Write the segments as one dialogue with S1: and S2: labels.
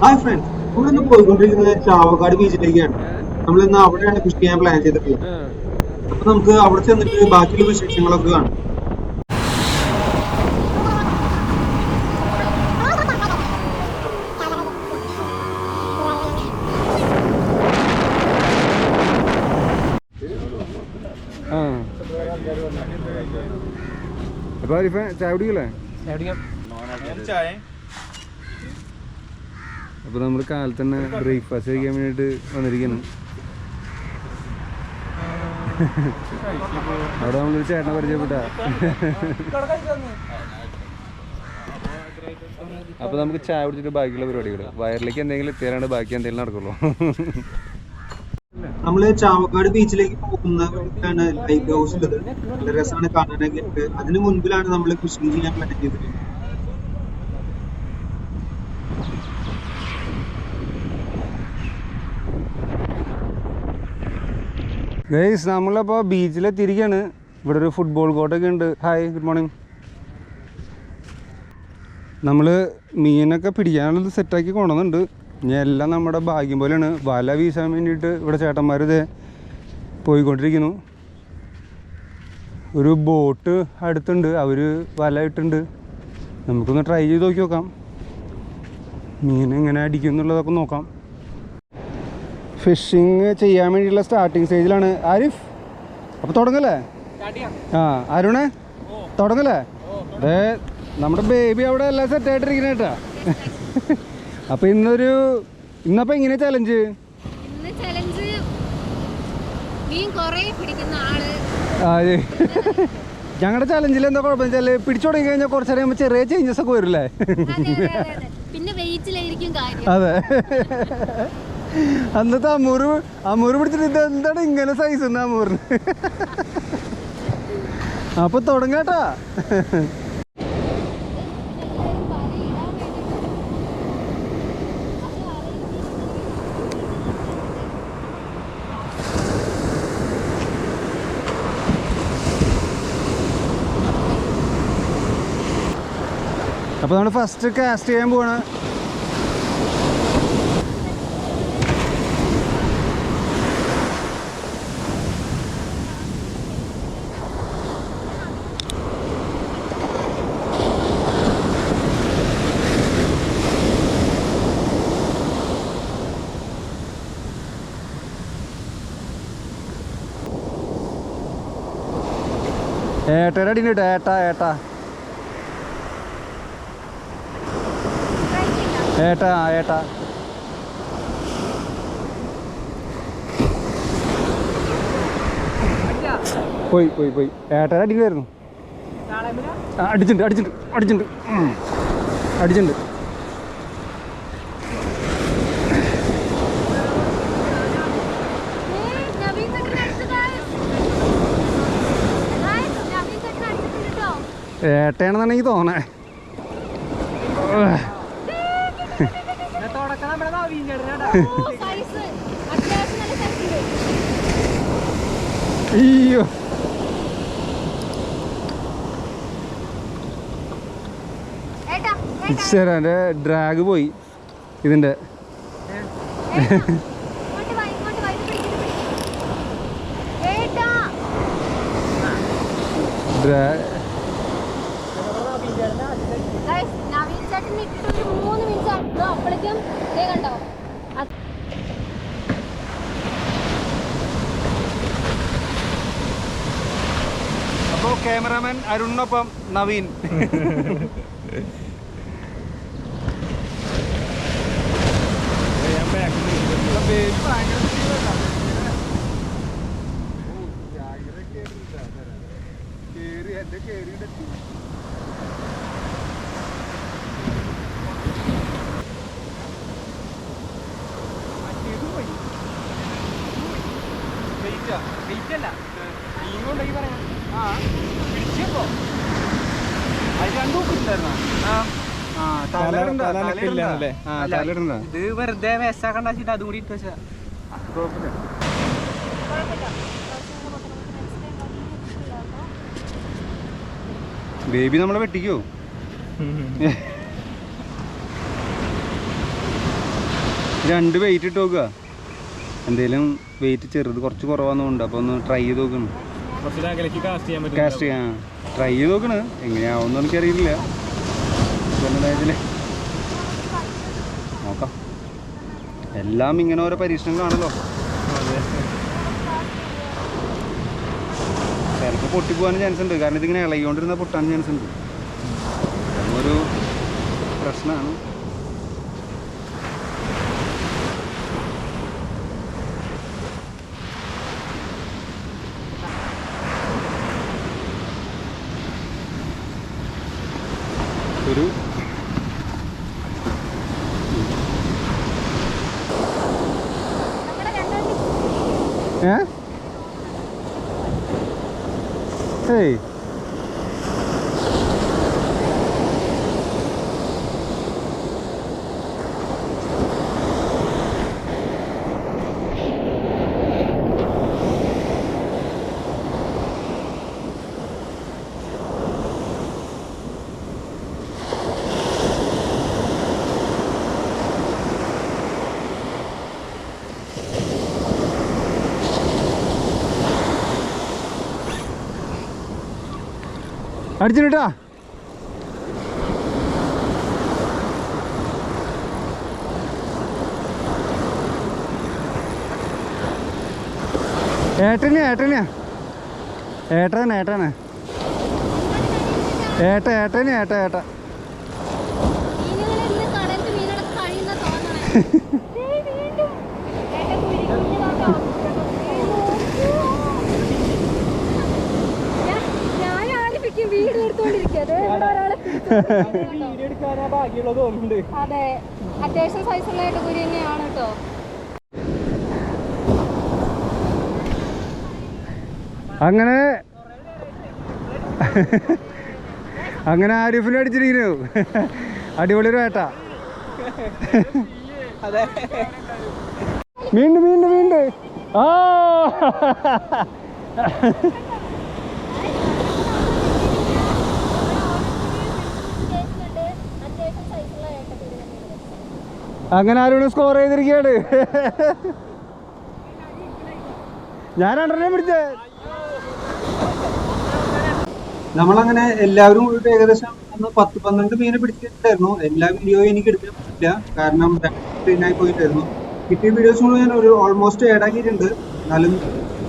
S1: Hi friends, നമ്മളിന്ന് പോയിക്കൊണ്ടിരിക്കുന്നത് ചാവക്കാട് ബീച്ചിലേക്കാണ്. നമ്മളിന്ന് അവിടെയാണ് ഫിഷ് ചെയ്യാൻ പ്ലാൻ ചെയ്തിട്ടുള്ളത്. അപ്പൊ നമുക്ക് അവിടെ ചെന്നിട്ട് ബാക്കിയുള്ള വിശേഷങ്ങളൊക്കെ കാണാം.
S2: അപ്പൊ ചായ കുടിക്കല്ലേ? അപ്പൊ നമ്മള് കാലത്ത് തന്നെ ബ്രേക്ക്ഫാസ്റ്റ് കഴിക്കാൻ വേണ്ടിട്ട് വന്നിരിക്കുന്നു. അവിടെ നമ്മളൊരു ചേട്ടനെ പരിചയപ്പെട്ട. അപ്പൊ നമുക്ക് ചായ കുടിച്ചിട്ട് ബാക്കിയുള്ള പരിപാടികള് വയറിലേക്ക് എന്തെങ്കിലും എത്തിയാലാണ് ബാക്കി എന്തെങ്കിലും നടക്കുള്ളൂ.
S1: നമ്മള് ചാവക്കാട് ബീച്ചിലേക്ക് പോകുന്ന വഴിക്കാണ് ലൈറ്റ് ഹൗസ് ഉള്ളത്. നല്ല രസമാണ് കാണാനൊക്കെ. അതിന് മുൻപിലാണ് നമ്മൾ ഫിഷിംഗ് ചെയ്യാൻ പ്ലാൻ ചെയ്തിട്ടുള്ളത്.
S2: ഗൈസ്, നമ്മളപ്പോൾ ബീച്ചിലെത്തിയിരിക്കുകയാണ്. ഇവിടെ ഒരു ഫുട്ബോൾ കോർട്ടൊക്കെ ഉണ്ട്. Hi, good morning. നമ്മൾ മീനൊക്കെ പിടിക്കാനുള്ളത് സെറ്റാക്കി കൊണ്ടുവന്നുണ്ട്. ഇനി എല്ലാം നമ്മുടെ ഭാഗ്യം പോലെയാണ്. വല വീശാൻ വേണ്ടിയിട്ട് ഇവിടെ ചേട്ടന്മാർ ഇത് പോയിക്കൊണ്ടിരിക്കുന്നു. ഒരു ബോട്ട് അടുത്തുണ്ട്, അവർ വല ഇട്ടുണ്ട്. നമുക്കൊന്ന് ട്രൈ ചെയ്ത് നോക്കാം, മീൻ എങ്ങനെ അടിക്കും എന്നുള്ളതൊക്കെ നോക്കാം. ഫിഷിങ് ചെയ്യാൻ വേണ്ടിയിട്ടുള്ള സ്റ്റാർട്ടിങ് സ്റ്റേജിലാണ്. ആരിഫ്, അപ്പോൾ തുടങ്ങല്ലേ? ആ, അരുണേ തുടങ്ങല്ലേ? അതെ, നമ്മുടെ ബേബി അവിടെ എല്ലാം സെറ്റായിട്ടിരിക്കണ കേട്ടാ. അപ്പോൾ ഇന്നപ്പോൾ എങ്ങനെയാ ചലഞ്ച്? ഞങ്ങളുടെ ചലഞ്ചിൽ എന്താ കുഴപ്പം വെച്ചാൽ പിടിച്ചു തുടങ്ങി കഴിഞ്ഞാൽ കുറച്ച് അറിയുമ്പോൾ ചെറിയ ചേഞ്ചസ് ഒക്കെ വരില്ലേ? അതെ, അന്നത്തെ അമ്മൂര് പിടിച്ചിട്ട് ഇത് എന്താണ് ഇങ്ങനെ സൈസ് ഉണ്ട് അമ്മൂറിന്. അപ്പൊ തുടങ്ങാട്ടാ. അപ്പൊ നമ്മൾ ഫസ്റ്റ് കാസ്റ്റ് ചെയ്യാൻ പോവാണ്. ഏട്ടയുടെ അടിയുണ്ട് കേട്ടോ. ഏട്ടാ ഏട്ടാ ഏട്ടാ ഏട്ടാ പോയി പോയി പോയി. ഏട്ടയുടെ അടിയിലായിരുന്നു. അടിച്ചിട്ടുണ്ട് അടിച്ചിട്ടുണ്ട് അടിച്ചിട്ടുണ്ട് അടിച്ചിട്ടുണ്ട്. ഏട്ടയാണെന്നാണ് എനിക്ക് തോന്നണേ. അയ്യോ, ശരി, എൻ്റെ ഡ്രാഗ് പോയി ഇതിൻ്റെ. അപ്പോൾ ക്യാമറാമാൻ അരുണിനൊപ്പം നവീൻ.
S3: ഇത് വെറുതെ വേസ്റ്റാക്കണ്ട വെച്ചിട്ട് അതുകൂടി ഇട്ട് വെച്ചാ
S2: ബേബി നമ്മളെ വെട്ടിക്കോ? 2 വെയിറ്റ് ഇട്ട് നോക്കുക. എന്തേലും വെയിറ്റ് ചെറുത് കുറച്ച് കുറവാന്നുണ്ട്. അപ്പോൾ ഒന്ന് ട്രൈ ചെയ്ത് നോക്കണം. കാസ്റ്റ് ചെയ്യാൻ ട്രൈ ചെയ്ത് നോക്കണ്. എങ്ങനെയാവുമെന്ന് എനിക്കറിയില്ല. നോക്കാം. എല്ലാം ഇങ്ങനെ ഓരോ പരീക്ഷണങ്ങളാണല്ലോ. ചിലപ്പോൾ പൊട്ടിപ്പോകാനും ചാൻസ് ഉണ്ട്. കാരണം ഇതിങ്ങനെ ഇളകിക്കൊണ്ടിരുന്ന പൊട്ടാൻ ചാൻസ് ഉണ്ട്. അതൊരു പ്രശ്നമാണ്. ഒരു ഏയ് അടിച്ചിട്ടാ. ഏട്ടനെയാ ഏട്ടനെയാ ഏട്ടനെ ഏട്ടനെ ഏട്ട ഏട്ടനെ ഏട്ട ഏട്ട
S4: അതെ, അത്യാവശ്യം സൈസുള്ള ഏട്ടക്കുരി തന്നെയാണ് കേട്ടോ.
S2: അങ്ങനെ അങ്ങനെ ആരിഫിനെ അടിച്ചിരിക്കുന്നു. അടിപൊളി ഒരു ഏട്ട. വീണ്ടും വീണ്ടും വീണ്ടും ആ അങ്ങനെ ആരും സ്കോർ ചെയ്തിരിക്കുകയാണ്. ഞാൻ 2 പിടിച്ചേ.
S1: നമ്മളങ്ങനെ എല്ലാവരും കൂടിയിട്ട് ഏകദേശം 10-12 മീനെ പിടിച്ചിട്ടുണ്ടായിരുന്നു. എല്ലാ വീഡിയോയും എനിക്ക് എടുക്കാൻ പറ്റില്ല, കാരണം സ്ക്രീനായി പോയിട്ടായിരുന്നു. കിട്ടിയ വീഡിയോസ് മുഴുവൻ ഞാൻ ഓൾമോസ്റ്റ് ആഡാക്കിയിട്ടുണ്ട്. എന്നാലും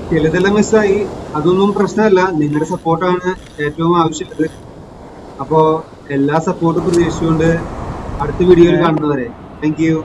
S1: ചിലതെല്ലാം മിസ്സായി. അതൊന്നും പ്രശ്നമല്ല, നിങ്ങളുടെ സപ്പോർട്ടാണ് ഏറ്റവും ആവശ്യമുള്ളത്. അപ്പോൾ എല്ലാ സപ്പോർട്ടും പ്രതീക്ഷിച്ചുകൊണ്ട് അടുത്ത വീഡിയോയിൽ കാണുന്നവരെ താങ്ക് യു.